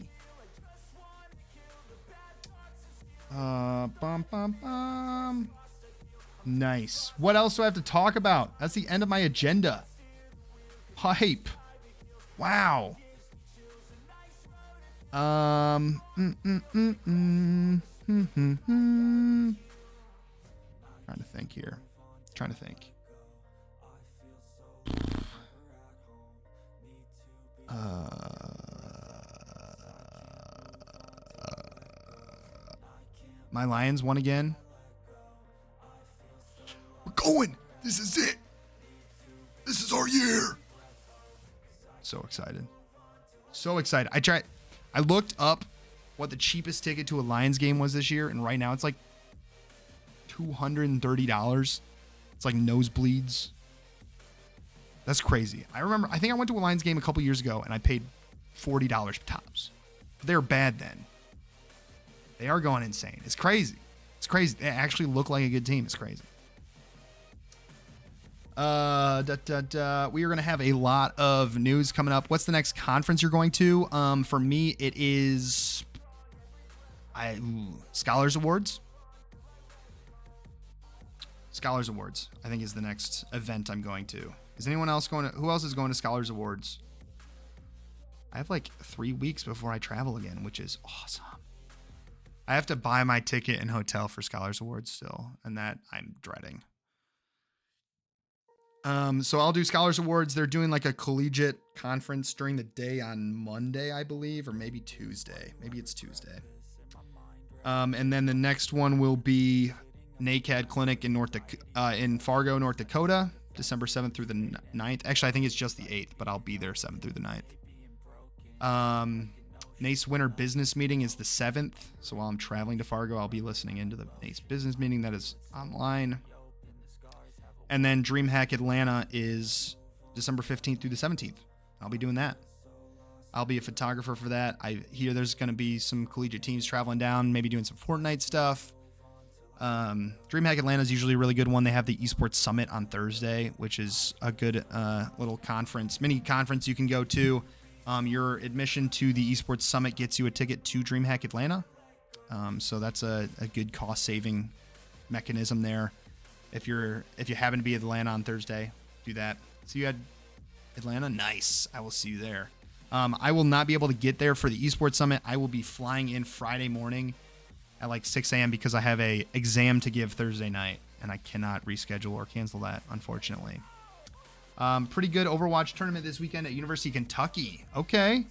Nice. What else do I have to talk about? That's the end of my agenda. Hype. Wow. Trying to think here. Trying to think. My Lions won again. We're going. This is it. This is our year. So excited. So excited. I looked up what the cheapest ticket to a Lions game was this year, and right now it's like $230. It's like nosebleeds. That's crazy. I think I went to a Lions game a couple years ago and I paid $40 tops. They were bad then. They are going insane. It's crazy. It's crazy. They actually look like a good team. It's crazy. We are going to have a lot of news coming up. What's the next conference you're going to? For me, it is Scholars Awards. Scholars Awards, I think, is the next event I'm going to. Is anyone else going to? Who else is going to Scholars Awards? I have like 3 weeks before I travel again, which is awesome. I have to buy my ticket and hotel for Scholars Awards still, and that I'm dreading. So I'll do Scholars Awards. They're doing like a collegiate conference during the day on Monday, I believe, or maybe Tuesday. Maybe it's Tuesday. And then the next one will be NACAD Clinic in Fargo, North Dakota, December 7th through the 9th. Actually, I think it's just the 8th, but I'll be there 7th through the 9th. NACE Winter Business Meeting is the 7th. So while I'm traveling to Fargo, I'll be listening into the NACE Business Meeting that is online. And then DreamHack Atlanta is December 15th through the 17th. I'll be doing that. I'll be a photographer for that. I hear there's going to be some collegiate teams traveling down, maybe doing some Fortnite stuff. DreamHack Atlanta is usually a really good one. They have the Esports Summit on Thursday, which is a good little conference, mini conference you can go to. Your admission to the Esports Summit gets you a ticket to DreamHack Atlanta. So that's a good cost-saving mechanism there. If you happen to be in Atlanta on Thursday, do that. So you had Atlanta? Nice. I will see you there. I will not be able to get there for the Esports Summit. I will be flying in Friday morning at like 6 a.m. because I have a exam to give Thursday night, and I cannot reschedule or cancel that, unfortunately. Pretty good Overwatch tournament this weekend at University of Kentucky. Okay.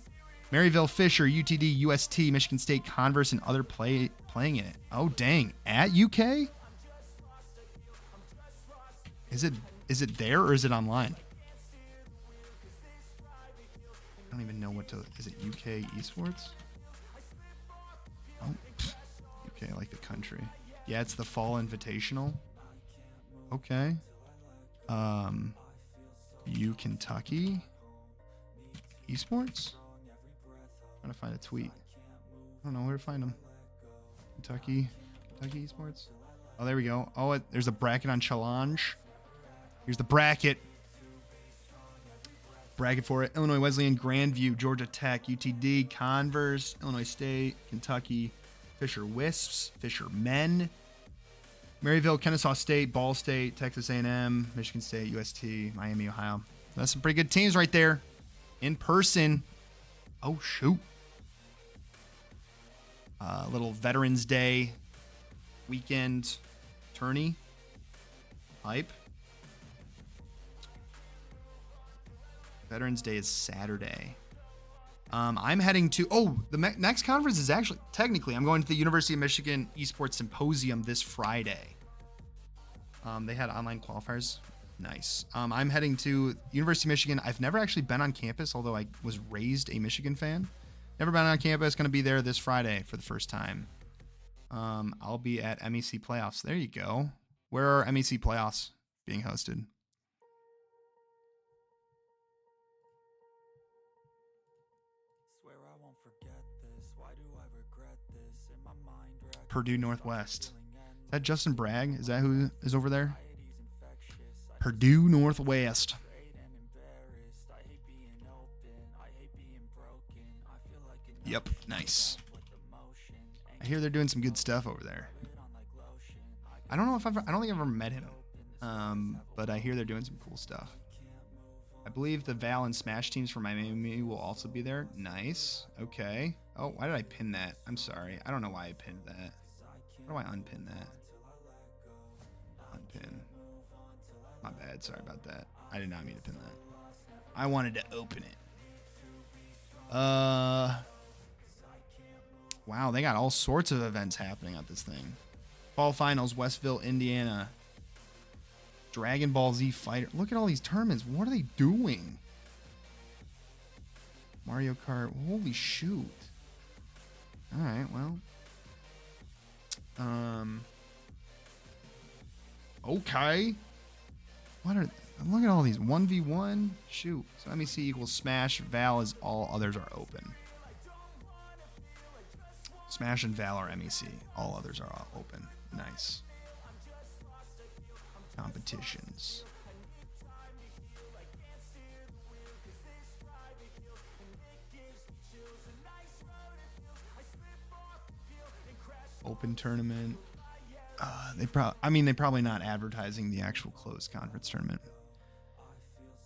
Maryville, Fisher, UTD, UST, Michigan State, Converse, and other playing in it. Oh, dang. At UK? Is it there or is it online? I don't even know is it UK Esports? Oh, UK like the country. Yeah, it's the Fall Invitational. Okay. Kentucky Esports? Trying to find a tweet. I don't know where to find them. Kentucky Esports. Oh, there we go. Oh, there's a bracket on Challenge. Here's the bracket. Bracket for it. Illinois Wesleyan, Grandview, Georgia Tech, UTD, Converse, Illinois State, Kentucky, Fisher Wisps, Fisher Men, Maryville, Kennesaw State, Ball State, Texas A&M, Michigan State, UST, Miami, Ohio. That's some pretty good teams right there. In person. Oh, shoot. Little Veterans Day weekend tourney. Hype. Veterans Day is Saturday. I'm heading to... the next conference is actually... Technically, I'm going to the University of Michigan Esports Symposium this Friday. They had online qualifiers. Nice. I'm heading to University of Michigan. I've never actually been on campus, although I was raised a Michigan fan. Never been on campus. Going to be there this Friday for the first time. I'll be at MEC Playoffs. There you go. Where are MEC Playoffs being hosted? Purdue Northwest. Is that Justin Bragg? Is that who is over there? Purdue Northwest. Yep, nice. I hear they're doing some good stuff over there. I don't think I've ever met him. But I hear they're doing some cool stuff. I believe the Val and Smash teams for Miami will also be there. Nice. Okay. Oh, why did I pin that? I'm sorry. I don't know why I pinned that. How do I unpin that? Unpin. My bad. Sorry about that. I did not mean to pin that. I wanted to open it. Wow, they got all sorts of events happening at this thing. Fall Finals, Westville, Indiana. Dragon Ball Z Fighter. Look at all these tournaments. What are they doing? Mario Kart. Holy shoot. All right, well. Okay. What are... Look at all these. 1v1. Shoot. So MEC equals Smash. Val is all others are open. Smash and Val are MEC. All others are open. Nice. Competitions. Open tournament. They probably not advertising the actual closed conference tournament.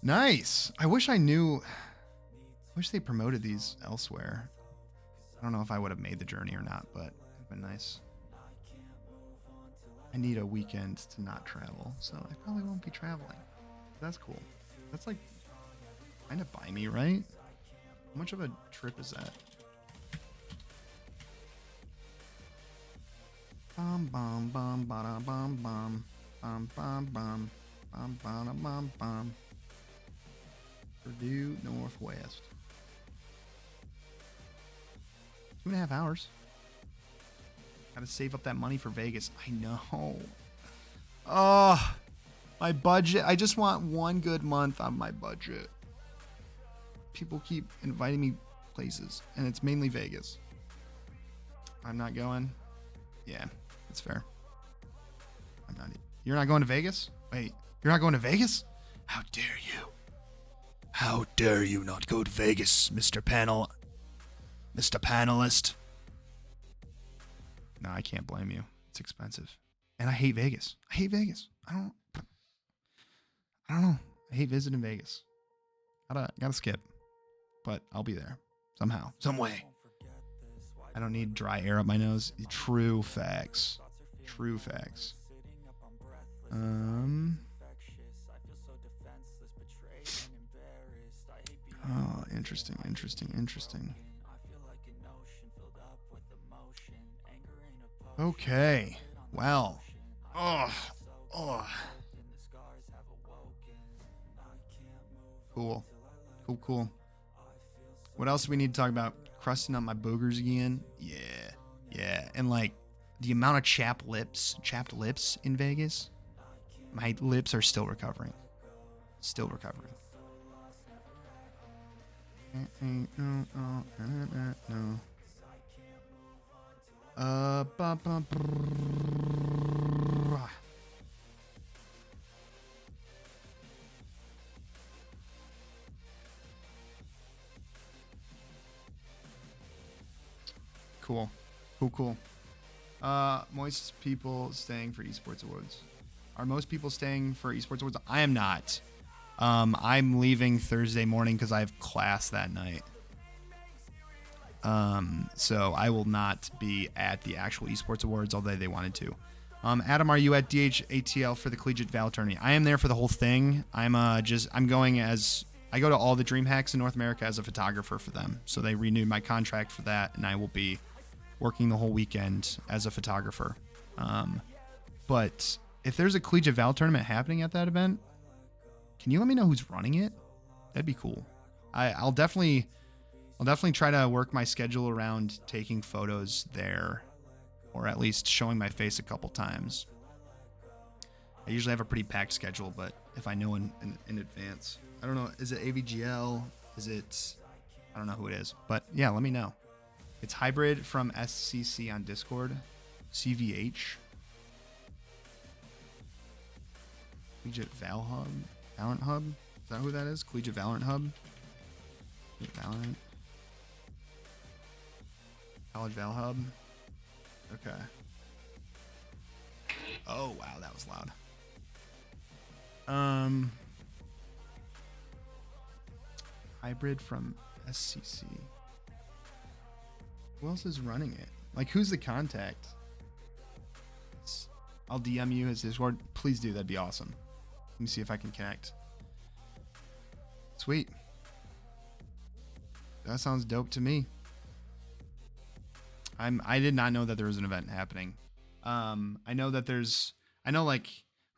Nice. I wish I knew. I wish they promoted these elsewhere. I don't know if I would have made the journey or not, but it'd been nice. I need a weekend to not travel, so I probably won't be traveling. That's cool. That's like kind of by me, right? How much of a trip is that? Bum bum bum bada bum bum bum bum bum bum bada bum bum. Purdue Northwest. 2.5 hours. Gotta save up that money for Vegas. I know. Oh, my budget. I just want one good month on my budget. People keep inviting me places, and it's mainly Vegas. I'm not going. Yeah, that's fair. I'm not. You're not going to Vegas? Wait, you're not going to Vegas? How dare you? How dare you not go to Vegas, Mr. Panelist? No, I can't blame you. It's expensive. And I hate Vegas. I hate Vegas. I don't know. I hate visiting Vegas. Gotta skip. But I'll be there. Somehow. Some way. I don't need dry air up my nose. True facts. True facts. Oh, interesting. Okay. Well. Cool. What else do we need to talk about? Crusting up my boogers again? Yeah. And like the amount of chapped lips in Vegas. My lips are still recovering. Cool. Most people staying for esports awards. Are most people staying for esports awards? I am not. I'm leaving Thursday morning because I have class that night. So I will not be at the actual esports awards, although they wanted to. Adam, are you at DHATL for the Collegiate Val tourney? I am there for the whole thing. I'm going as I go to all the Dream Hacks in North America as a photographer for them. So they renewed my contract for that, and I will be working the whole weekend as a photographer. But if there's a Collegiate Val tournament happening at that event, can you let me know who's running it? That'd be cool. I'll definitely try to work my schedule around taking photos there, or at least showing my face a couple times. I usually have a pretty packed schedule, but if I know in advance, I don't know. Is it AVGL? I don't know who it is, but yeah, let me know. It's hybrid from SCC on Discord. CVH. Collegiate Valorant Hub? Is that who that is? Collegiate Valorant Hub? Valorant. College Val Hub. Okay. Oh, wow, that was loud. Hybrid from SCC. Who else is running it? Like, who's the contact? I'll DM you his Discord. Please do. That'd be awesome. Let me see if I can connect. Sweet. That sounds dope to me. I did not know that there was an event happening. I know that like,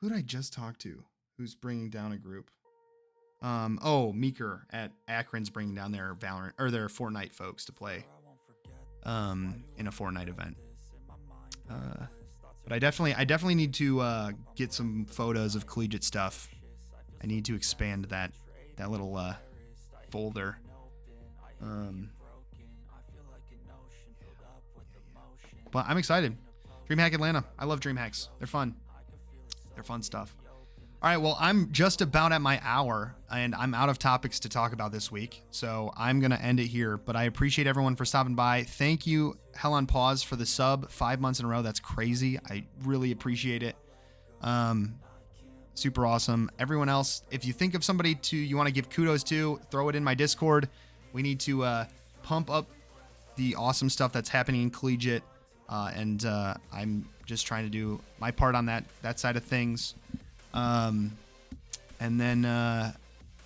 who did I just talk to? Who's bringing down a group? Meeker at Akron's bringing down their Valorant or their Fortnite folks to play in a Fortnite event. But I definitely need to get some photos of collegiate stuff. I need to expand that little folder. But I'm excited. DreamHack Atlanta. I love DreamHacks. They're fun. They're fun stuff. All right, well, I'm just about at my hour, and I'm out of topics to talk about this week, so I'm going to end it here. But I appreciate everyone for stopping by. Thank you, Hell on Pause, for the sub 5 months in a row. That's crazy. I really appreciate it. Super awesome. Everyone else, if you think of somebody you want to give kudos to, throw it in my Discord. We need to pump up the awesome stuff that's happening in collegiate, and I'm just trying to do my part on that side of things. And then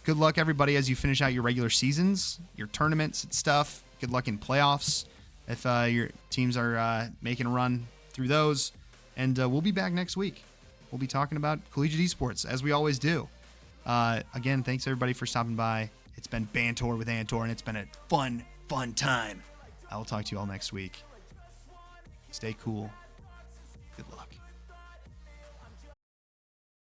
good luck, everybody, as you finish out your regular seasons, your tournaments and stuff. Good luck in playoffs if your teams are making a run through those. And we'll be back next week. We'll be talking about collegiate esports, as we always do. Again, thanks, everybody, for stopping by. It's been Banter with Antor, and it's been a fun time. I will talk to you all next week. Stay cool.